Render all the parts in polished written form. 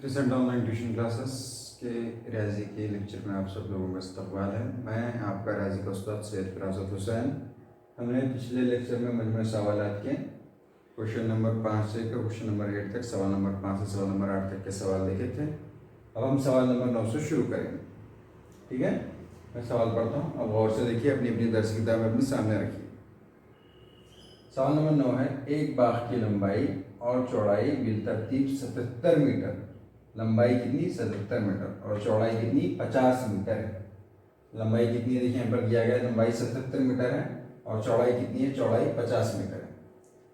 Crescent online tuition classes के रियाजी के lecture में आप सब लोगों का इस्तकबाल है। मैं आपका रियाजी का उस्ताद सैयद फिरासत हुसैन। हमने पिछले लेक्चर में मजमूई सवालात के क्वेश्चन नंबर 5 से क्वेश्चन नंबर 8 तक, सवाल नंबर 5 से सवाल नंबर 8 तक के सवाल देखे थे। अब हम सवाल नंबर 9 से शुरू करेंगे। ठीक है, मैं सवाल पढ़ता हूँ, अब गौर से देखिए, अपनी अपनी दर्स किताब अपने सामने रखिए। सवाल नंबर 9 है, एक बाग की लंबाई और चौड़ाई बिलतरतीब 77 मीटर, लंबाई कितनी 77 मीटर और चौड़ाई कितनी 50 मीटर है। लंबाई कितनी है, देखिए यहाँ पर दिया गया है, लंबाई 77 मीटर है और चौड़ाई कितनी है, चौड़ाई 50 मीटर है।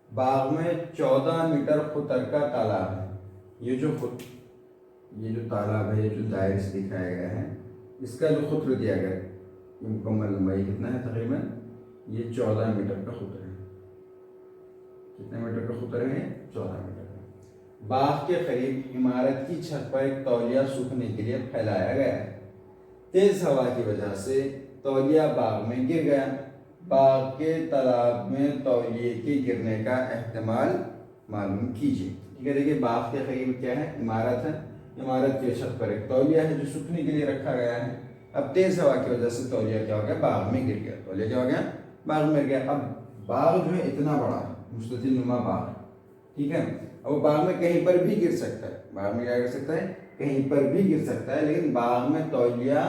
बाग में 14 मीटर खुतर का तालाब है। ये जो तालाब है, ये जो दायरे से दिखाया गया है, इसका जो खुतर दिया गया है, ये मुकम्मल लंबाई कितना है, तकरीबन ये 14 मीटर का खुतर है। कितने मीटर का खुतर है, 14 मीटर का। बाग के करीब इमारत की छत पर एक तौलिया सूखने के लिए फैलाया गया है। तेज हवा की वजह से तौलिया बाग में गिर गया। बाग के तालाब में तौलिए के गिरने का एहतमाल मालूम कीजिए। ठीक है, देखिए बाग के करीब क्या है, इमारत है। इमारत के छत पर एक तौलिया है जो सूखने के लिए रखा गया है। अब तेज हवा की वजह से तौलिया क्या हो गया, बाग में गिर गया। तौलिया क्या हो गया, बाग में गिर गया। अब बाग जो है इतना बड़ा है, मुस्ततिल नुमा बाग, ठीक है। अब बाग में कहीं पर भी गिर सकता है, बाग में क्या कर सकता है, कहीं पर भी गिर सकता है, लेकिन बाग में तौलिया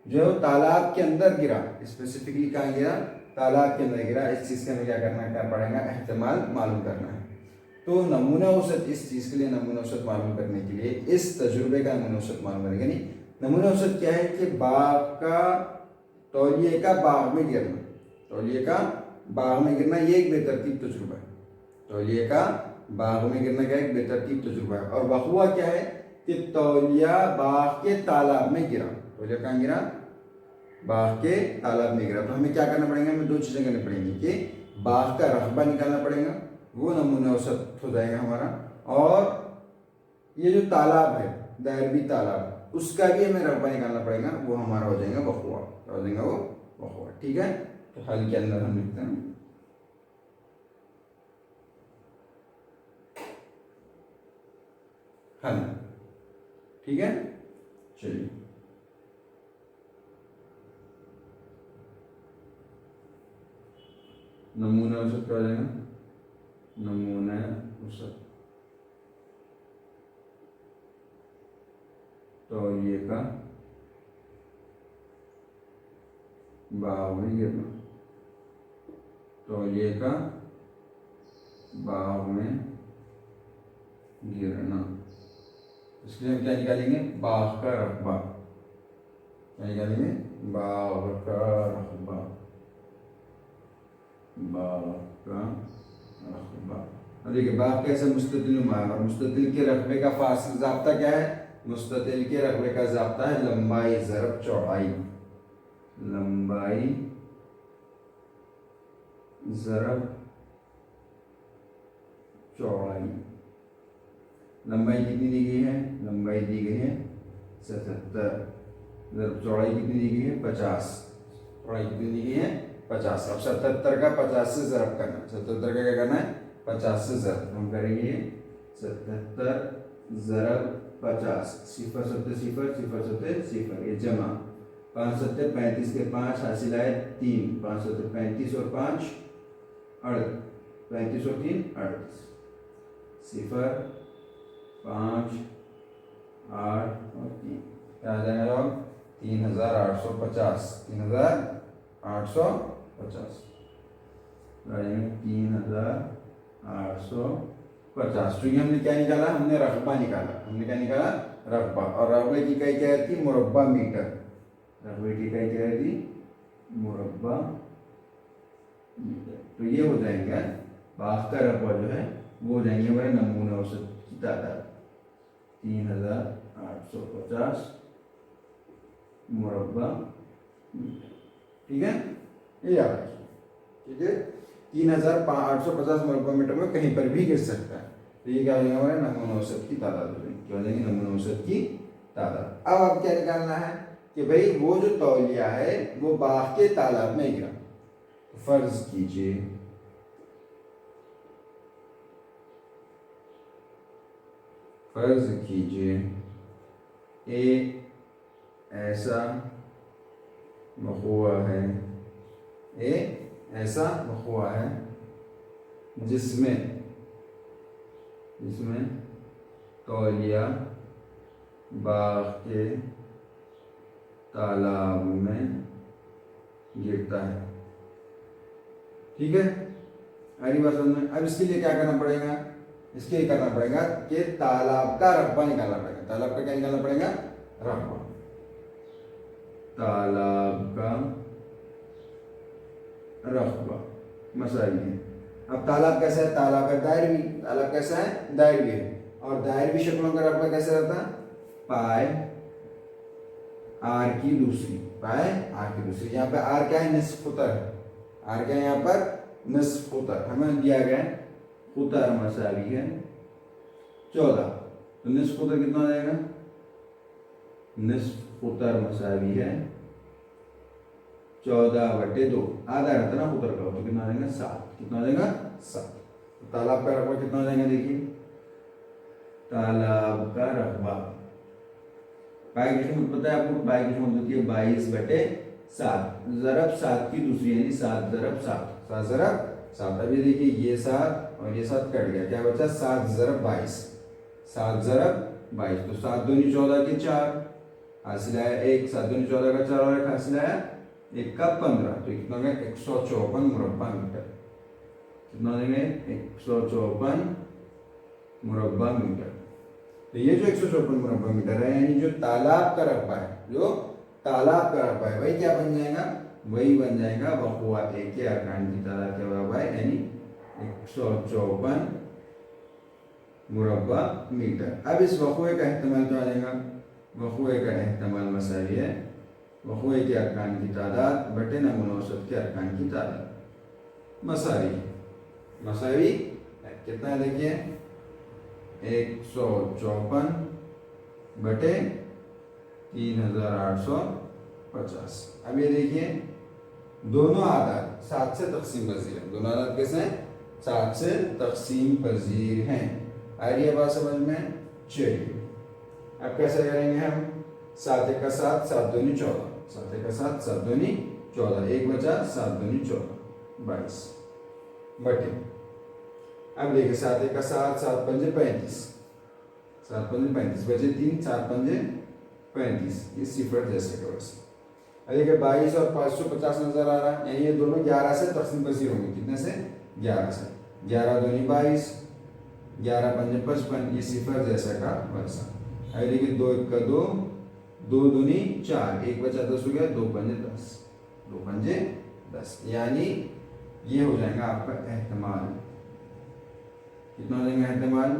जो तालाब के अंदर गिरा, स्पेसिफिकली कहाँ गिरा, तालाब के अंदर गिरा। इस चीज़ का हमें क्या पड़ेगा, एहतमाल मालूम करना है। तो नमूना औसत, इस चीज़ के लिए नमूना औसत मालूम करने के लिए, इस तजुर्बे का नमूना औसत मालूम करेंगे। नहीं, नमूना औसत क्या है कि बाग का तौलिए का बाग में गिरना, तौलिए का बाग में गिरना, ये एक बेतरतीब तजुर्बा है। तौलिए का बाग में गिरना क्या एक बेतरतीब तजुर्बा है। और वह क्या है कि तौलिया बाग के तालाब में गिरा। तौलिया कहाँ गिरा, बाग के तालाब में गिरा। तो हमें क्या करना पड़ेगा, हमें दो चीज़ें करनी पड़ेंगी कि बाग का रकबा निकालना पड़ेगा, वो नमूना औसत हो जाएगा हमारा, और ये जो तालाब है, दायरवी तालाब, उसका भी हमें रकबा निकालना पड़ेगा, वो हमारा हो जाएगा वक़ुआ, हो जाएगा वो वक़ुआ। ठीक है, तो हल के अंदर हम लिखते हैं हल। ठीक है, चलिए नमूना औसत क्या हो जाएगा, नमूना औसत तौलिए का बाग में गिरना, तौलिए का बाग में गिरना। इसके लिए हम क्या निकालेंगे, बाग का रकबा। क्या निकालेंगे, बाग का रकबा, बाग का रकबा। अब देखिए बाग कैसे मुस्ततिल नुमा है, और मुस्ततिल के रकबे का फासिल ज़ाब्ता क्या है, मुस्ततिल के रकबे का ज़ाब्ता है लंबाई ज़रब चौड़ाई, लंबाई ज़रब चौड़ाई। लंबाई कितनी दी गई है, लंबाई दी गई है 77, ज़रब चौड़ाई कितनी दी गई है 50, चौड़ाई कितनी दी गई है 50। अब 77 का 50 से ज़रब करना है, 77 का क्या करना है 50 से ज़रब। हम करेंगे 77 ज़रब 50, सिफर सत्ते सिफर, सिफर सत्ते सिफर, ये जमा 5 सत्ते 35 के 5 हासिल आए 3, 5 सत्ते 35 और 5 35 और 3 38, सिफर 5 8 और 3, क्या आ जाएगा लोग 3850, 3850, 3850। तो ये हमने क्या निकाला, हमने रकबा निकाला, हमने क्या निकाला, रकबा। और रकबे की इकाई क्या थी, मुरब्बा मीटर, रकबे की इकाई क्या थी, मुरब्बा मीटर। तो ये हो जाएगा बाग का रकबा जो है, वो हो जाएंगे हमारे नमूना औसत की तादाद 3850 मुरब्बा मीटर। ठीक है, ये याद रखिए। ठीक है, 3850 मुरब्बा मीटर में कहीं पर भी गिर सकता है। तो ये क्या हो जाएगा हमारे नमूना औसत की तादाद हो जाएगी, क्या हो जाएगी, नमूना औसत की तादाद। अब आप क्या निकालना है कि भाई वो जो तौलिया है वो बाग के तालाब में गिरा। तो फर्ज कीजिए फर्ज कीजिए ए ऐसा मखुआ है, ए ऐसा मखुआ है जिसमें तौलिया बाग के तालाब में गिरता है। ठीक है, अगली बात समझ में। अब इसके लिए क्या करना पड़ेगा, इसके लिए करना पड़ेगा कि तालाब का रकबा निकालना पड़ेगा। तालाब का क्या निकालना पड़ेगा, रकबा। तालाब का रकबा मसाइल है। अब तालाब कैसा है, तालाब है दायरवी। तालाब कैसा है, दायरवी है। और दायरवी शक्लों का रकबा कैसे रहता है, पाए आर की दूसरी, पाए आर की दूसरी। यहाँ पे आर क्या है, निस्फ खुतर है। आर क्या है यहाँ पर, निस्फ खुतर। हमें दिया गया है खुतर मसावी है 14, तो निस्फ खुतर कितना हो जाएगा, निस्फ खुतर मसावी है 14/2। आधा रहता ना खुतर का, तो कितना हो जाएगा 7। कितना हो जाएगा 7। तो तालाब का रकबा कितना हो जाएगा, देखिए तालाब का रकबा पाई की कीमत पता है आपको, पाई की कीमत होती है 22/7 ज़रब 7 की दूसरी, यानी 7 ज़रब 7, 7 ज़रब 7। अभी देखिए ये 7 और ये 7 कट गया, क्या बचा 7 ज़रब 22, 7 ज़रब 22। तो 7 दूनी 14 के 4, हासिल आया 1, 7 दूनी 14 का 4 और 1 हासिल आया 1 का 15। तो कितना हो गया 154 मुरब्बा मीटर। कितना हो जाएंगे 154 मुरब्बा मीटर। तो ये जो 154 मुरब्बा मीटर है, यानी जो तालाब का रकबा है, जो तालाब का रकबा है, वही क्या बन जाएगा, वही बन जाएगा वक़ुआ ए के अरकान की तादाद के बराबर है, यानी 154 मुरब्बा मीटर। अब इस वक़ुए का एहतमाल क्या आ जाएगा, वक़ुए का एहतमाल मसावी है वक़ुए के अरकान की तादाद बटे नमूना औसत के अरकान की तादाद। मसावी कितना है, देखिए 154 बटे 3850। अब ये देखिए दोनों आदाद 7 से तकसीम पजीर हैं। दोनों आदाद कैसे हैं, 7 से तकसीम पजीर हैं। आ रही है बात समझ में, चलिए अब कैसे करेंगे हम, 7 1 का 7, 7 दूनी 14, 7 1 का 7, 7 दूनी 14, 1 बचा 7 दूनी 14 22 बटे। अब देखिए 7 1 का 7, 7 पंजे 35, 7 पंजे 35 बचे 3, 4 पंजे 35, ये सिफर जैसे का वैसे। अब देखिए 22 और 550 नजर आ रहा है, यानी ये दोनों 11 से तकसीम पजीर होंगे। कितने से, 11 से। 11 दूनी 22, 11 पंजे 55, ये सिफर जैसा का वैसा। अब देखिए 2 1 का 2, 2 दूनी 4, 1 बचा 10 हो गया, 2 पंजे 10, 2 पंजे 10, यानी ये हो जाएगा आपका एहतमाल। कितना हो जाएगा एहतमाल,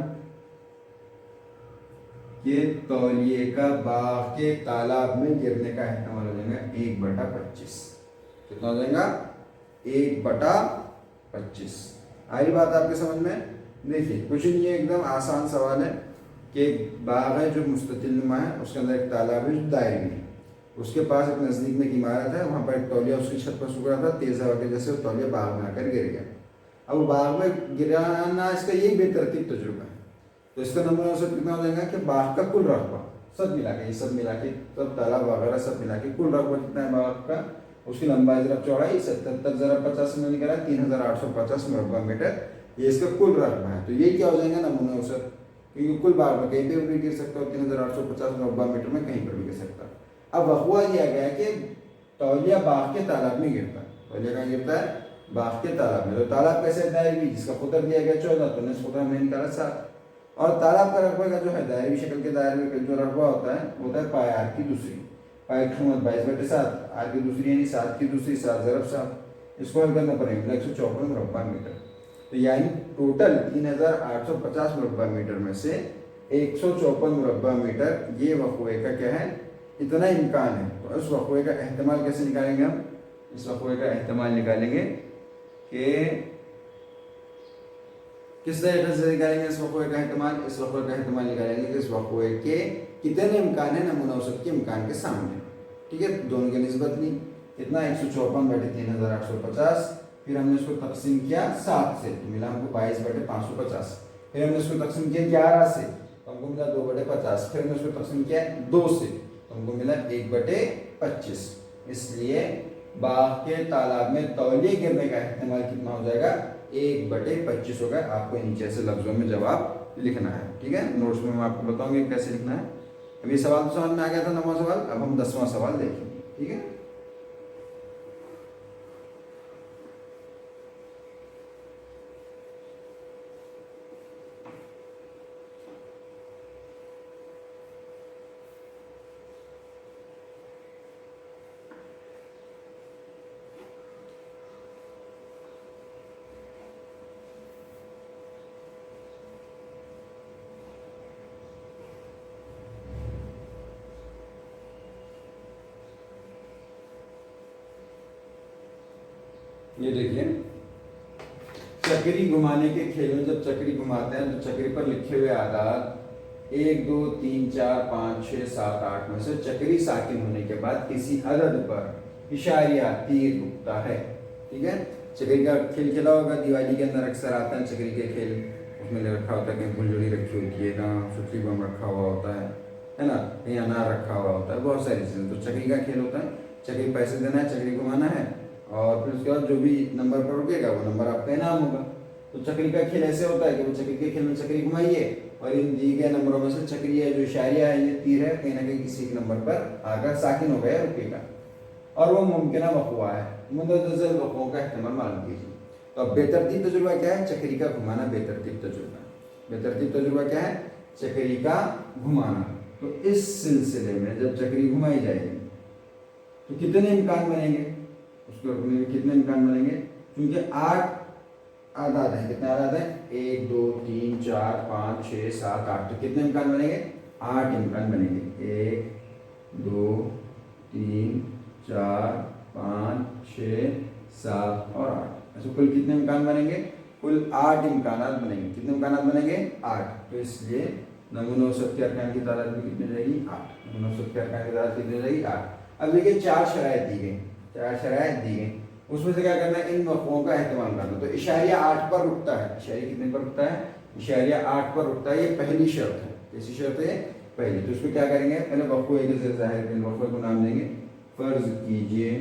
कि तौलिए का बाग के तालाब में गिरने का एहतमाल हो जाएगा 1/25। कितना हो जाएगा 1/25। आई बात आपके समझ में। देखिए कुछ नहीं है, एकदम आसान सवाल है कि बाग है जो मुस्ततिल नुमा है, उसके अंदर एक तालाब है जो दायरी है, उसके पास एक नज़दीक में एक इमारत है, वहाँ पर एक तौलिया उसकी छत पर सूख रहा था, तेज़ हवा की वजह से तौलिया बाग में आकर गिर गया। अब बाग में गिराना इसका यही बेतरतीब तजुर्बा है। तो इसका नंबर औसत कितना हो जाएगा कि बाग का कुल रकबा सब मिला के, ये सब मिला के, सब तालाब वगैरह सब मिला के कुल रकबा कितना है बाग का, उसकी लंबाई ज़रब चौड़ाई 77 ज़रब 50 में निकला 3850 मुरब्बा मीटर, ये इसका कुल रकबा है। तो ये क्या हो जाएगा नमूना औसत, क्योंकि कुल बाग में कहीं पर भी गिर सकता हो, 3850 मुरब्बा मीटर में कहीं पर भी गिर सकता है। अब वक़ुआ दिया गया है कि तौलिया बाग के तालाब में गिरता है। तौलिया कहाँ गिरता है, बाग के तालाब में। तो तालाब कैसे दायरी, जिसका खुतर दिया गया 14, तो निस्फ खुतर हमने निकाला 7। और तालाब का रकबा का जो है दायरी शक्ल के दायरे में जो रकबा होता है पाए आर की दूसरी, पाए की कीमत 22/7, आर की दूसरी यानी 7 की दूसरी 7 ज़रब 7, इसको हल करना पड़ेगा 154 मुरब्बा मीटर। तो यानी टोटल 3850 मुरब्बा मीटर में से 154 मुरब्बा मीटर ये वक़ुए का क्या है, इतना इम्कान है। तो उस वक़ुए का एहतमाल कैसे निकालेंगे हम, इस वक़ुए का एहतमाल निकालेंगे कि किस तरीके से निकालेंगे इस वक़ुए का एहतमाल, इस वक़ुए का एहतमाल निकालेंगे कि इस वक़ुए के कितने इम्कान है नमूना औसत के इम्कान के सामने। ठीक है, दोनों की निस्बत ली, इतना 154/3850, फिर हमने इसको तकसीम किया 7 से, तो मिला हमको 22/550, फिर हमने इसको तकसीम किया 11 से, तो हमको मिला 2/50। फिर हमने उसको तकसीम किया 2 से, तो हमको मिला 1/25। इसलिए बाघ के तालाब में तौलिए गिरने का इस्तेमाल कितना हो जाएगा, 1/25 होगा। आपको नीचे से लफ्जों में जवाब लिखना है, ठीक है। नोट्स में मैं आपको बताऊंगी कैसे लिखना है। अभी सवाल तो समझ में आ गया था, 9वां सवाल। अब हम 10वां सवाल देखेंगे, ठीक है। ये देखिए, चक्री घुमाने के खेल में जब चक्री घुमाते हैं तो चक्री पर लिखे हुए आदाद 1 2 3 4 5 6 7 8 में से चक्री साकिन होने के बाद किसी अदद पर इशारिया तीर रुकता है, ठीक है। चक्री का खेल खेला होगा, दिवाली के अंदर अक्सर आता है चक्री के खेल। उसमें रखा होता है, कहीं फुलझड़ी रखी होती है, कहाँ सुतली बम रखा हुआ होता है ना, कहीं अनार रखा हुआ होता है, बहुत सारी चीज़ें। तो चक्री का खेल होता है, चक्री पैसे देना है, चक्री घुमाना है, और फिर उसके बाद जो भी नंबर पर रुकेगा वो नंबर आपका इनाम होगा। तो चक्री का खेल ऐसे होता है कि वो चक्री के खेल में चक्री घुमाइए और इन दिए गए नंबरों में से चक्री है जो इशारिया है, ये तीर है, कहीं ना कहीं किसी एक नंबर पर आकर साकिन हो गया, रुकेगा, और वो मुमकिन वक़ुआ है। मुंदरज़ल वक़ुओं का इस्तेमाल मालूम कीजिए। तो अब बेतरतीब तजुर्बा क्या है, चक्री का घुमाना बेतरतीब तजुर्बा। बेतरतीब तजुर्बा क्या है, चक्री का घुमाना। तो इस सिलसिले में जब चक्री घुमाई जाएगी तो कितने इम्कान बनेंगे, उसको रखने में कितने इम्कान बनेंगे, क्योंकि 8 आदाद है। कितने आदाद है, 1 2 3 4 5 6 7 8। तो कितने इम्कान बनेंगे, 8 इम्कान बनेंगे। 1 2 3 4 5 6 7 और 8। ऐसे कुल कितने इम्कान बनेंगे, कुल 8 इम्कान बनेंगे। कितने इम्कान बनेंगे, 8। तो इसलिए नमूना औसत के अरकान की तादाद भी कितनी जाएगी, 8। नमूना औसत के अरकान की तादाद कितनी जाएगी, 8। अब देखिए 4 शराइत दी गई, 4 शराइत दी गई, उसमें से क्या करना है, इन वक़ुओं का एहतमाल करना। तो इशारिया 8 पर रुकता है। इशारिया कितने पर रुकता है, इशारिया 8 पर रुकता है। ये पहली शर्त है। कैसी शर्त है, पहली। तो उसको क्या करेंगे, पहले वक़ुए के ज़रिए ज़ाहिर करेंगे, वक़ुए को नाम देंगे। फ़र्ज़ कीजिए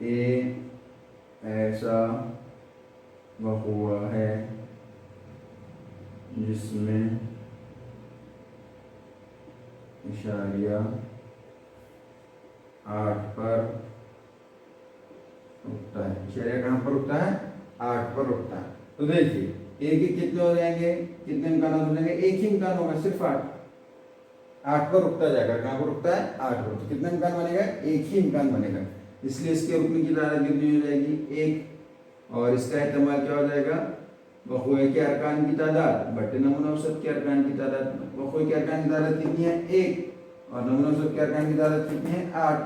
ए ऐसा वक़ुआ है जिसमें इशारिया 8 पर रुकता है। इशारिया कहाँ पर रुकता है, 8 पर रुकता है। तो देखिए ए के कितने हो जाएंगे, कितने इम्कान हो जाएंगे, एक ही इम्कान होगा, सिर्फ 8 पर रुकता जाएगा। कहाँ पर रुकता है, 8 पर। तो कितना इम्कान बनेगा, एक ही इम्कान बनेगा। इसलिए इसके रुकने की तादाद कितनी हो जाएगी, 1। और इसका इस्तेमाल क्या हो जाएगा, वक़ुए के अरकान की तादाद बटे नमूना औसत के अरकान की तादाद। वक़ुए के अरकान की तादाद कितनी है, 1, और नमूना औसत के अरकान की तादाद कितनी है, 8।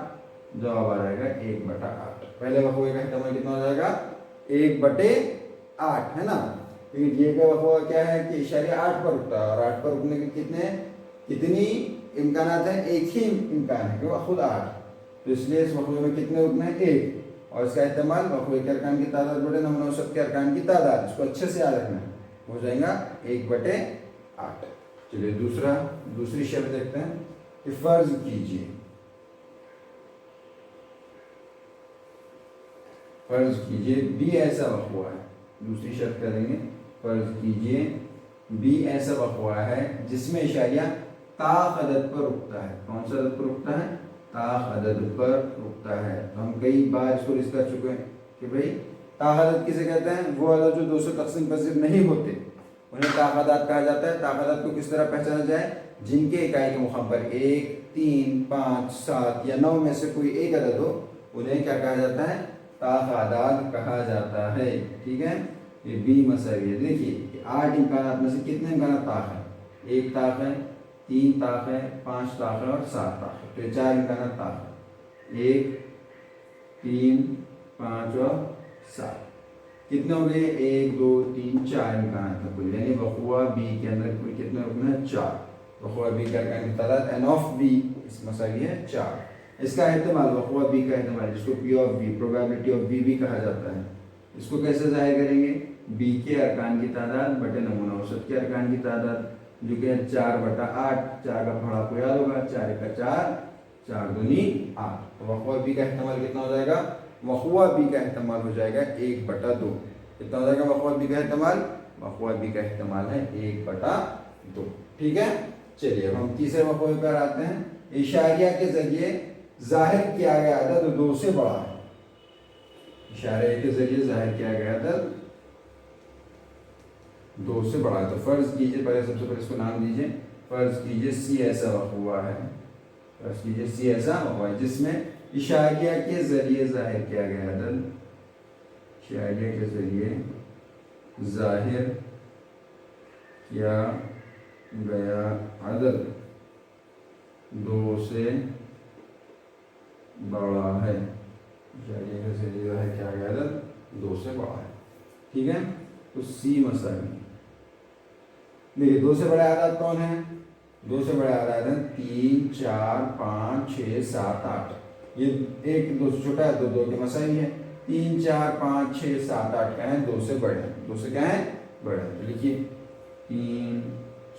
जवाब आ जाएगा 1/8। पहले वक़ुए का इस्तेमाल कितना हो जाएगा, 1/8, है ना। क्योंकि दिए गए वक़ुआ क्या है कि इशारिया 8 पर रुकता है, और 8 पर रुकने के कितनी इम्कान हैं, एक ही इम्कान है, क्योंकि खुद 8। तो इसलिए इस वक़ुए में कितने रुकने हैं, 1। और इसका इस्तेमाल वक़ुए के अरकान की तादाद बटे नमूना औसत के अरकान की तादाद, इसको अच्छे से याद रखना है, हो जाएगा 1/8। चलिए दूसरी शर्त देखते हैं कि फ़र्ज़ कीजिए बी ऐसा वक़ुआ है। दूसरी शर्त करेंगे, फ़र्ज़ कीजिए बी ऐसा वक़ुआ है जिसमें इशारिया ताक़ अदद पर रुकता है। कौन सा अदद पर रुकता है, ताक़ अदद पर रुकता है। तो हम कई बार इसको रिस्क कर चुके हैं कि भाई ताक़ अदद किसे कहते हैं, वो अदद जो 2 से तक़सीम पज़ीर नहीं होते उन्हें ताक़ अदद कहा जाता है। ताक़ अदद को किस तरह पहचाना जाए, जिनके इकाई के मुक़ब्बर 1 3 5 7 या 9 में से कोई एक अदद हो, उन्हें क्या कहा जाता है, ताक़ अदद कहा जाता है, ठीक है। ये बी मसावी है। देखिए 8 इम्कानात में से कितने इम्कानात ताक़ है, 1 ताक़ है, 3 ताक़ है, 5 ताक़ है और 7 ताक़ है। तो 4 इम्कानात ताक़ है, 1 3 5 और 7। कितने हो गए, 1 2 3 4 इम्कानात है कुल, यानी वक़ुआ बी के अंदर कुल कितने रुकने हैं, 4। वक़ुआ बी का अरकान की तादाद एन ऑफ बी इस मसावी है 4। इसका एहतमाल, वक़ुआ बी का एहतमाल, जिसको P of B, probability of B भी कहा जाता है, इसको कैसे ज़ाहिर करेंगे, बी के अरकान की तादाद बटे नमूना औसत के अरकान की तादाद, जो कि 4/8। 4 का पढ़ा आपको याद होगा, 4 का 4, 4 दूनी 8। तो वक़्वा बी का एहतमाल कितना हो जाएगा? वक़्वा बी का एहतमाल हो जाएगा 1/2। कितना हो जाएगा वक़्वा बी का एहतमाल? वक़्वा बी का एहतमाल है 1/2। ठीक है, चलिए अब हम तीसरे वक़्वे पर आते हैं। इशारिया के जरिए जाहिर किया गया अदद 2 से बड़ा है। इशारे के जरिए जाहिर किया गया अदद 2 से बड़ा है। तो फर्ज कीजिए, पहले सबसे पहले इसको नाम दीजिए। फर्ज कीजिए सी ऐसा वक़्वा है, फर्ज कीजिए सी ऐसा वक़्वा है जिसमें इशारिया के जरिए जाहिर किया गया अदद, इशारिया के जरिए जाहिर किया गया अदद 2 से बड़ा है। इशारिया के जरिए जाहिर किया गया अदद 2 से बड़ा है। ठीक है, तो सी मसाइल देखिए 2 से बड़े आदाद कौन है? 2 से बड़े आदाद हैं 3, 4, 5, 6, 7, 8। ये 1 2 से छोटा है तो 2 के मसाइल है। 3, 4, 5, 6, 7, 8 क्या है? 2 से बड़े हैं। 2 से क्या है? बड़े हैं। तो लिखिए 3,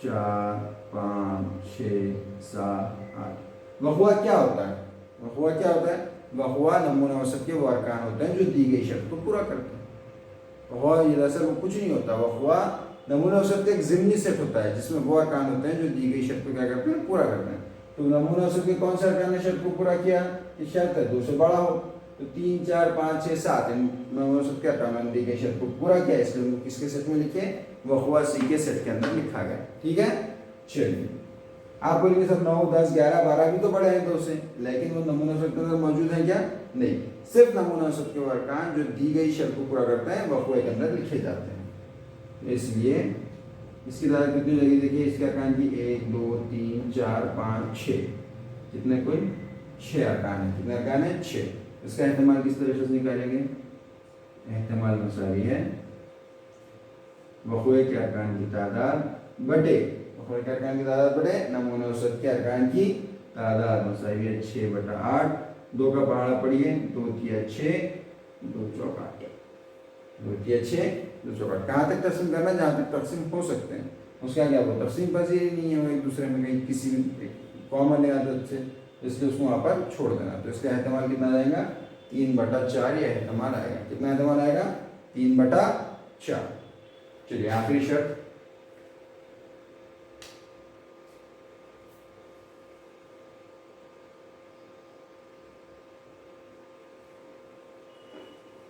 4, 5, 6, 7, 8। वक़्वा क्या होता है? वक़्वा क्या होता है? वक़्वा नमूना औसत के वो अरकान होते हैं जो दी गई शर्त को पूरा करते हैं। वक़्वा ये दरअसल वो कुछ नहीं होता। वक़्वा नमूना औसत एक ज़िमनी सेट होता है जिसमें वो अरकान होते हैं जो दी गई शर्त को क्या करते हैं? पूरा करते हैं। तो नमूना औसत के कौन सा अरकान ने शर्त को पूरा किया? ये शर्त है 2 से बड़ा हो। तो 3, 4, 5, 6, 7 नमूना औसत के अरकान ने दी गई शर्त को पूरा किया, इसलिए किसके सेट में लिखे? वक़्वा सी के सेट के अंदर लिखा गया। ठीक है, चलिए आप बोलेंगे सर 9, 10, 11, 12 भी तो बड़े हैं 2 से, लेकिन वो नमूना औसत के अंदर मौजूद है क्या? नहीं, सिर्फ नमूना औसत के अरकान जो दी गई शर्त को पूरा करते हैं वक़्वे के अंदर लिखे जाते हैं। इसलिए इसकी तादाद कितनी लगेगी? देखिए इसके अरकान की 1, 2, 3, 4, 5, 6, कितने कुल 6 अरकान है। कितने अरकान है? 6। इसका एहतमाल किस तरह से निकालेंगे? एहतमाल मसावी है वक़्वे के अरकान की तादाद बटे वक़्वे के अरकान की तादाद बटे नमूना औसत के अरकान की तादाद मसावी है 6/8। 2 का पहाड़ा पढ़िए, 2 तिया 6, 2 चौका 2 तिया 6, 2 चौका। कहाँ तक तकसीम करना? जहाँ तक तकसीम हो सकते हैं। उसका क्या वो तकसीम पजीर नहीं है, वो एक दूसरे में कहीं किसी भी कॉमन आदत से, इसलिए उसको वहाँ पर छोड़ देना। तो इसका एहतमाल कितना जाएगा? 3/4 ये एहतमाल आएगा। कितना एहतमाल आएगा? 3/4। चलिए आखिरी शर्त,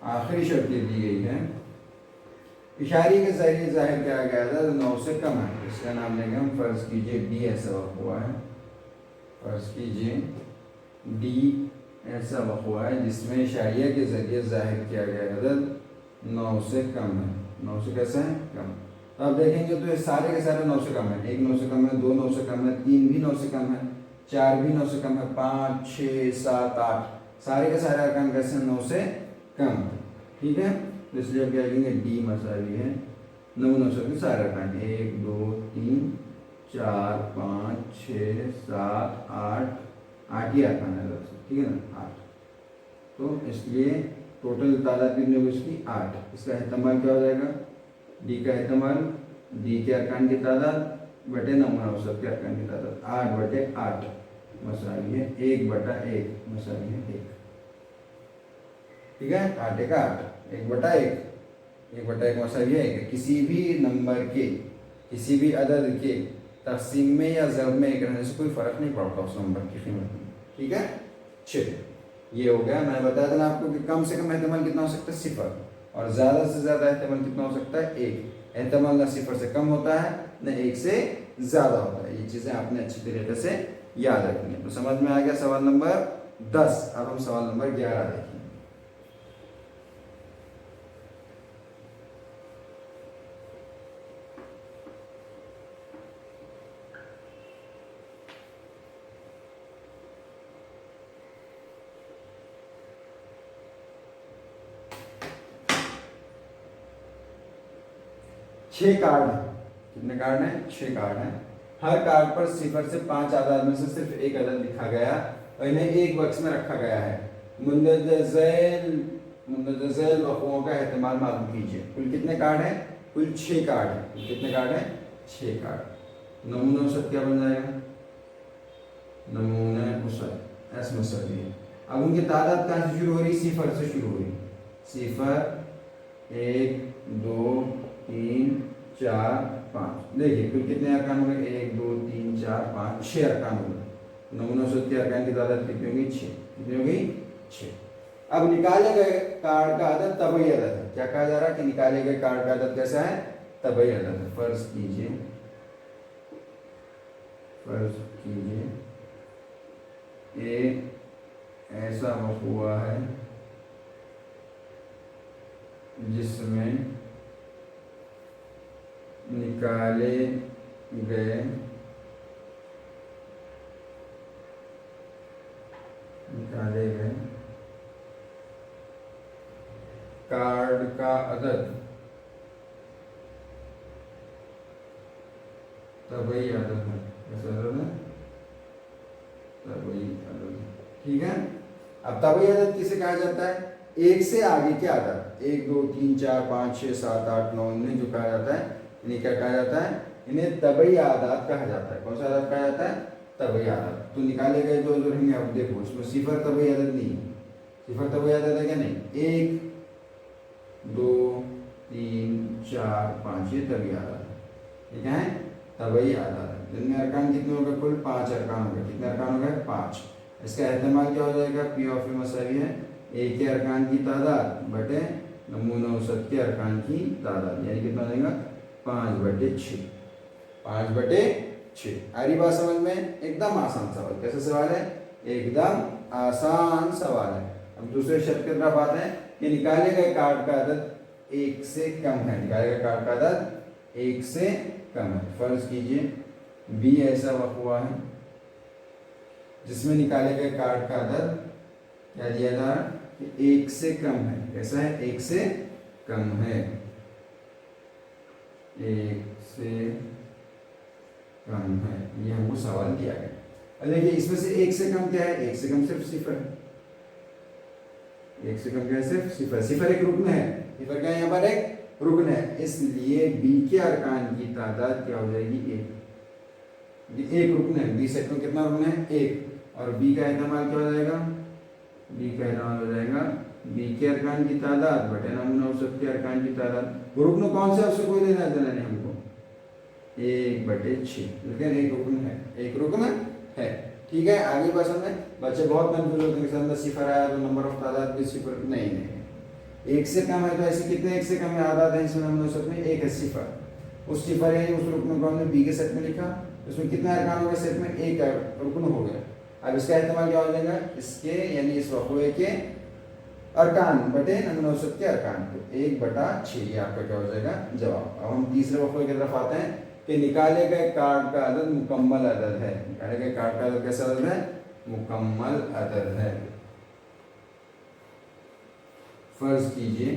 आखिरी शर्त ये दी गई है इशारे के जरिए जाहिर किया गया था 9 से कम है। इसका नाम लेंगे हम। फर्ज कीजिए डी ऐसा वक़्वा है, फर्ज कीजिए डी ऐसा वक़्वा है जिसमें इशारिया के जरिए जाहिर किया गया अदद 9 से कम है। 9 से कैसे है? कम। तो आप देखेंगे तो ये सारे के सारे 9 से कम है। 1 9 से कम है, 2 9 से कम है, 3 भी 9 से कम है, 4 भी 9 से कम है, 5, 6, 7, 8 सारे के सारे अरकान कैसे 9 से कम। ठीक है, तो इसलिए क्या कहेंगे? डी मसावी है नमूना औसत के सारे अरकान 1, 2, 3, 4, 5, 6, 7, 8 8 ही अरकान है। ठीक है ना? 8। तो इसलिए टोटल तादाद कितनी होगी इसकी? 8। इसका एहतमाल क्या हो जाएगा? डी का एहतमाल डी के अरकान की तादाद बटे नमूना औसत के अरकान की तादाद 8/8 मसावी है 1/1 मसावी है 1। ठीक है, 8 1 8, 1/1, 1/1 मसावी है 1। किसी भी नंबर के, किसी भी अदद के तकसीम में या ज़र्ब में 1 रहने से कोई फ़र्क नहीं पड़ता उस नंबर की कीमत में। ठीक है, चलिए ये हो गया। मैंने बताया था ना आपको कि कम से कम एहतमाल कितना हो सकता है? 0। और ज़्यादा से ज़्यादा एहतमाल कितना हो सकता है? 1। एहतमाल ना 0 से कम होता है न 1 से ज़्यादा होता है। ये चीज़ें आपने अच्छी तरीके से याद रखनी है। तो समझ में आ गया सवाल नंबर 10। अब हम सवाल नंबर 11 देखें। छह कार्ड है। कितने कार्ड हैं? 6 कार्ड हैं। हर कार्ड पर 0 से 5 आदाद में से सिर्फ एक अदद लिखा गया और इन्हें एक बक्स में रखा गया है। मुंदरजा झैल मुंदरजा झैल वक़ुओं का एहतमाल मालूम कीजिए। कुल कितने कार्ड हैं? कुल 6 कार्ड हैं। कुल कितने कार्ड हैं? 6 कार्ड। नमूना औसत क्या बन जाएगा? नमूना औसत एस मसली है। अब उनकी तादाद कहाँ से शुरू हो रही? सिफर से शुरू हो रही। सिफर, 1 2 3 4 5। देखिए कुल कितने अरकान हो गए? 1 2 3 4 5 6 अरकान हो गए। नमूना औसत के अरकान की तादाद कितनी होगी? 6। कितनी होगी? 6। अब निकाले गए कार्ड का अदद तबई अदद है। क्या कहा जा रहा है कि निकाले गए कार्ड का अदद कैसा है? तबई अदद है। फर्ज कीजिए एक ऐसा हुआ है जिसमें निकाले गए कार्ड का अदद तबई अदद है। कैसा अदद है? तबई अदद। ठीक है। अब तबई अदद किसे कहा जाता है? एक से आगे के अदद, 1 2 3 4 5 6 7 8 9 इन्हें जो कहा जाता है, इन्हें क्या कहा जाता है? इन्हें तबई आदाद कहा जाता है। कौन सा आदाद कहा जाता है? तबई आदाद। तो निकाले गए जो रहेंगे, अब देखो इसमें सिफर तबई आदाद नहीं है। सिफर तबई आदाद है क्या? नहीं। 1 2 3 4 5 ये तबई आदाद है। ठीक है, तबई आदाद है। जिनमें अरकान कितने हो गए? कुल 5 अरकान हो गए। कितने अरकान हो गए? 5। इसका एहतमाल क्या हो जाएगा? पी ऑफ ए मसावी है एक के अरकान की तादाद बटे नमूना औसत के अरकान की तादाद, यानी कितना देगा? 5/6। 5/6। आ रही बात समझ में? एकदम आसान सवाल। कैसा सवाल है? एकदम आसान सवाल है। अब दूसरे शर्त की तरफ आते हैं कि निकाले गए कार्ड का अदद 1 से कम है। निकाले गए कार्ड का अदद 1 से कम है। फर्ज कीजिए बी ऐसा हुआ है जिसमें निकाले गए कार्ड का अदद क्या दिया जा रहा है? 1 से कम है। कैसा है? 1 से कम है। 1 से कम है, ये हमको सवाल दिया गया। अब देखिए इसमें से 1 से कम क्या है? 1 से कम सिर्फ सिफर है। 1 से कम क्या है? सिर्फ सिफर। सिफर एक रुकन है। सिफर क्या है? यहाँ पर एक रुकन है। इसलिए बी के अरकान की तादाद क्या हो जाएगी? 1। एक रुकन है। बी सेट में कितना रुकन है? 1। और बी का एहतमाल क्या हो जाएगा? बी का एहतमाल हो जाएगा बी के अरकान की तादाद बटे नमूना औसत के अरकान की तादाद। रुकन कौन सा? उससे कोई लेना देना नहीं हमको। 1/6। लेकिन एक रुकन है। एक रुकन है। ठीक है। आगे बस में बच्चे बहुत कंफ्यूज होते हैं, अंदर सिफर आया तो नंबर ऑफ तादाद भी सिफर नहीं। 1 से कम है तो ऐसे कितने 1 से कम है आदाद है इसमें? नमूना औसत में 1 है सिफर। उस सिफर यानी उस रुकन को हमने बी के सेट में लिखा। उसमें कितने अरकान हो गए? सेट में 1 रुकन हो गया। अब इसका एहतमाल क्या हो जाएगा? इसके यानी इस वक़्वे के अरकान बटे नमूना औसत के अरकान, तो 1/6 ये आपका क्या हो जाएगा? जवाब। अब हम तीसरे वक़्वे की तरफ आते हैं कि निकाले गए कार्ड का अदद मुकम्मल अदद है। निकाले गए कार्ड का अदद कैसा अदद है? मुकम्मल अदद है। फर्ज कीजिए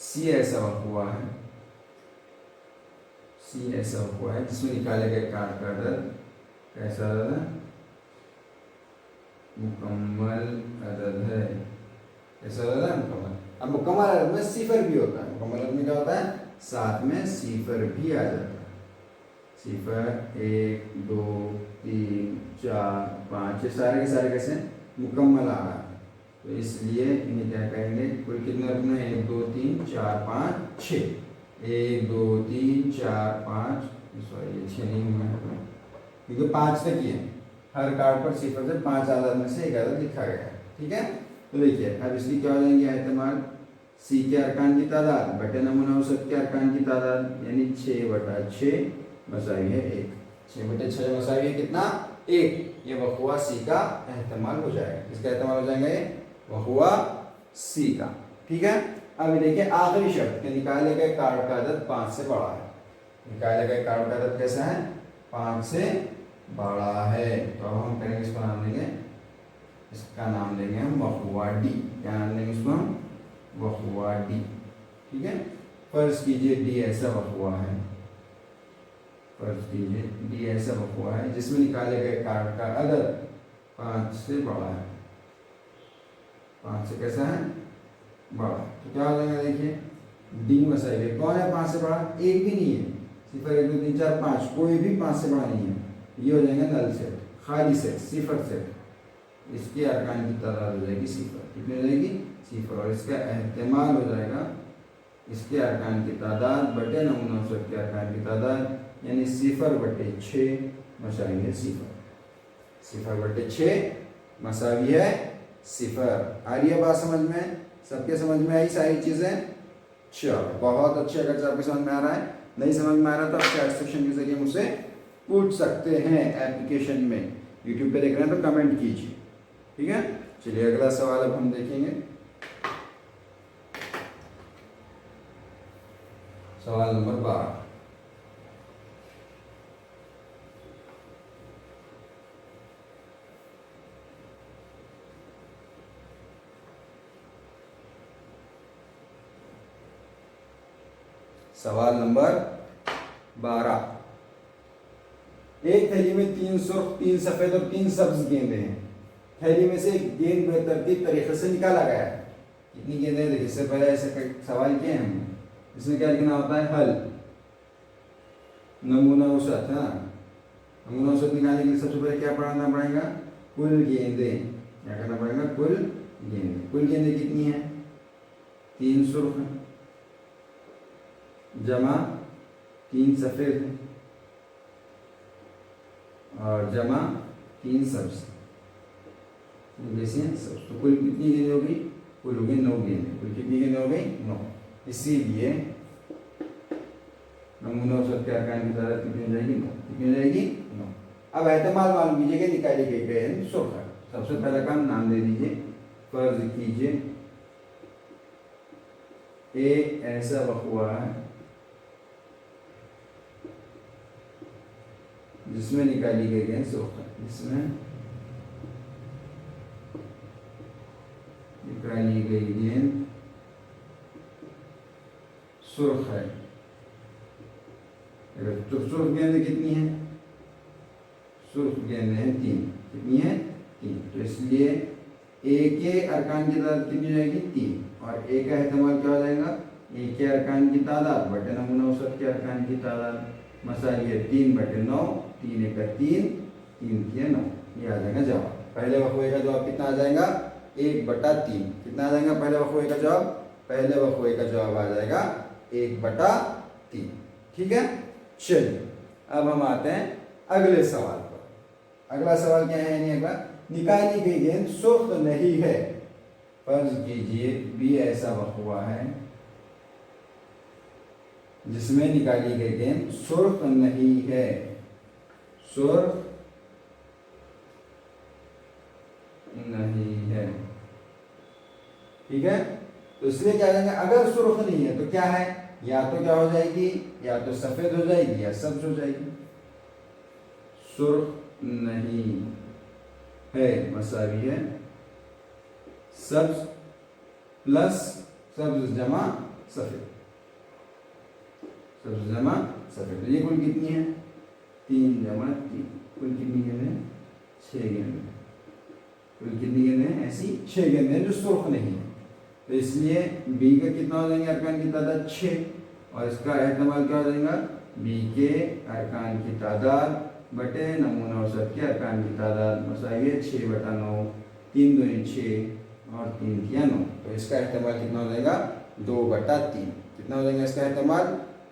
सी ऐसा हुआ है जिसमें निकाले गए कार्ड का अदद कैसा अदद है? मुकम्मल अदद है। कैसा अदद है? मुकम्मल। अब मुकम्मल अदद में सिफर भी होता है। मुकम्मल अदद में क्या होता है? साथ में सिफर भी आ जाता है। सिफर 1 2 3 4 5 ये सारे के सारे कैसे मुकम्मल आ रहा है। तो इसलिए इन्हें क्या कहेंगे? कुल कितने रुकन है? 1 2 3 4 5 6। 1 2 3 4 5 सॉरी ये 6 नहीं हुआ है क्योंकि 5 तक ही है। हर कार्ड पर सिफर से 5 आदाद में से एक आदाद लिखा गया है। ठीक है। तो देखिए अब इसकी क्या हो जाएंगे एहतमाल? सी के अरकान की तादाद बटे नमूना औसत के अरकान की तादाद, यानी 6/6 मसावी है 1। 6/6 मसावी है कितना? 1। ये वक़ुआ सी का एहतमाल हो जाएगा। इसका एहतमाल हो जाएगा ये वक़ुआ सी का। ठीक है। अब देखिए आखिरी शर्त कि निकाले गए कार्ड का अदद 5 से बड़ा है। निकाले गए कार्ड का अदद कैसा है? 5 से बड़ा है। तो अब हम करेंगे इसका नाम लेंगे, इसका नाम लेंगे हम वक़ुआ डी। क्या नाम लेंगे इसको हम? वक़ुआ डी। ठीक है। फर्ज कीजिए डी ऐसा वक़ुआ है। फर्ज कीजिए डी ऐसा वक़ुआ है जिसमें निकाले गए कार्ड का अदद 5 से बड़ा है। 5 से कैसा है बड़ा, तो क्या हो जाएगा देखिए डी मसाइल कौन है 5 से बड़ा, एक भी नहीं है, 0 1 2 3 4 5 कोई भी 5 से बड़ा नहीं है, ये हो जाएगा नल सेट, खाली सेट, सिफर सेट, इसके अरकान की तादाद हो जाएगी सिफर, कितनी हो जाएगी सिफर, और इसका एहतमाल हो जाएगा इसके अरकान की तादाद बटे नमूना औसत के अरकान की तादाद, यानी 0/6 मसावी है सिफर, 0/6 मसावी है सिफर। आ रही है बात समझ में, सबके समझ में आई सारी चीजें, चलो बहुत अच्छे। अगर आपके समझ में आ रहा है, नहीं समझ में आ रहा तो आप चैट सेक्शन के जरिए मुझसे पूछ सकते हैं, एप्लीकेशन में यूट्यूब पे देख रहे हैं तो कमेंट कीजिए, ठीक है। चलिए अगला सवाल अब हम देखेंगे, सवाल नंबर 12। सवाल नंबर 12, एक थैली में 3 सुर्ख, 3 सफेद और 3 सब्ज गेंदें हैं। थैली में से एक गेंद बेतरतीब तरीके से निकाला गया है। कितनी गेंदें हैं देखिए, इससे पहले ऐसे सवाल किए हैं हमने, इसमें क्या लिखना होता है हल, नमूना औसत, हाँ नमूना औसत निकालने के लिए सबसे पहले क्या पढ़ाना पड़ेगा, कुल गेंदें, क्या करना पड़ेगा कुल गेंदें। कुल गेंदें कितनी है 3 सुर्ख जमा 3 सफेद और जमा 3 सब्ज, जैसे सब तो कुल कितनी गेंदें हो गई, कुल हो गई 9 गेंदें, कुल कितनी गेंदें हो गई 9। इसीलिए नमूना औसत के अरकान की तादाद कितनी हो जाएगी 9, कितनी हो जाएगी 9। अब एहतमाल मालूम कीजिए कि निकाली गई गेंद सुर्ख। सबसे पहला काम नाम दे दीजिए, फर्ज कीजिए ए ऐसा वक़्वा है जिसमें निकाली गई गेंद सुर्ख, जिसमें निकाली गई गेंद सुर्ख है। तो सुर्ख गेंदें कितनी है, सुर्ख गेंदें हैं 3, कितनी है 3, तो इसलिए ए के अरकान की तादाद कितनी हो जाएगी 3, और ए का एहतमाल क्या हो जाएगा, ए के अरकान की तादाद बटे नमूना औसत के अरकान की तादाद, मसाली है 3/9, 3 × 3, 3 × 9, ये आ जाएगा जवाब। पहले वक़्वे का जवाब कितना आ जाएगा 1/3, कितना आ जाएगा पहले वक़्वे का जवाब, पहले वक़्वे का जवाब आ जाएगा 1/3, ठीक है। चलिए अब हम आते हैं अगले सवाल पर। अगला सवाल क्या है, यानी अगला, निकाली गई गेंद सुर्ख नहीं है। फर्ज कीजिए बी ऐसा वक़्वा है जिसमें निकाली गई गेंद सुर्ख नहीं है, सुर्ख नहीं है, ठीक है। तो इसलिए क्या करेंगे, अगर सुर्ख नहीं है तो क्या है, या तो क्या हो जाएगी, या तो सफेद हो जाएगी या सब्ज हो जाएगी। सुर्ख नहीं है मसावी है सब्ज प्लस सब्ज जमा सफेद, सब्ज जमा सफेद, तो ये कुल कितनी है 3 × 3, कुल कितनी गेंदें 6 गेंदें, कुल कितनी गेंदें ऐसी 6 गेंदें जो सुर्ख नहीं है। तो इसलिए बी का कितना हो जाएंगे अरकान की तादाद 6, और इसका एहतमाल क्या हो जाएगा, बी के अरकान की तादाद बटे नमूना औसत के अरकान की तादाद, मसावी है 6/9, 3 × 2 = 6 और 3 × 9, तो इसका एहतमाल कितना हो जाएगा 2/3, कितना हो जाएगा इसका एहतमाल,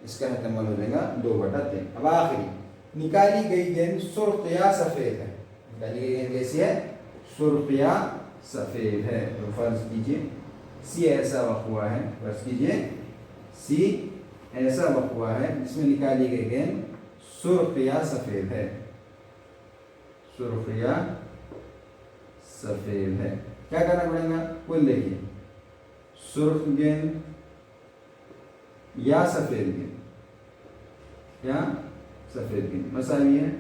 इसका एहतमाल हो जाएगा 2/3। अब आखिरी, निकाली गई गेंद सुर्ख या सफेद है, निकाली गई गेंद कैसी है, सुर्ख या सफेद है। तो फर्ज कीजिए सी ऐसा वक़्वा है, फर्ज कीजिए सी ऐसा वक़्वा है जिसमें निकाली गई गेंद सुर्ख या सफेद है, सुर्ख या सफेद है। क्या करना पड़ेगा, कुल देखिए सुर्ख गेंद या सफेद गेंद, या सफेद गेंद मसावी है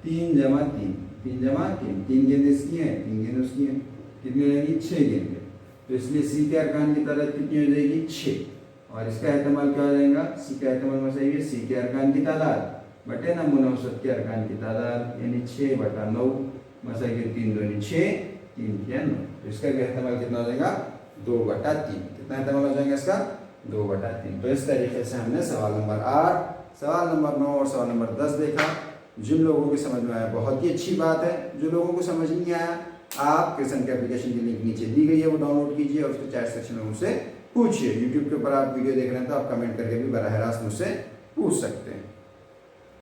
3 × 3, 3 × 3, 3 गेंद इसकी है 3 गेंद उसकी है, कितनी हो जाएगी 6 गेंदें। तो इसलिए सी के अरकान की तादाद कितनी हो जाएगी 6, और इसका एहतमाल क्या हो जाएगा, सी का एहतमाल मसावी है सी के अरकान की तादाद बटे नमूना औसत के अरकान की तादाद, यानी 6/9, मसावी 3 × 2 = 6, 3 × 9। इसका भी एहतमाल कितना हो जाएगा 2/3। कितना एहतमाल हो जाएगा इसका 2/3। तो इस तरीके से हमने सवाल नंबर 8, सवाल नंबर 9 और सवाल नंबर 10 देखा। जिन लोगों को समझ में आया बहुत ही अच्छी बात है। जो लोगों को समझ नहीं आया, आप क्वेश्चन के एप्लीकेशन की लिंक नीचे दी गई है, वो डाउनलोड कीजिए और उसके चैट सेक्शन में मुझसे पूछिए। यूट्यूब के ऊपर आप वीडियो देख रहे हैं तो आप कमेंट करके भी बराह रास्त मुझसे पूछ सकते हैं।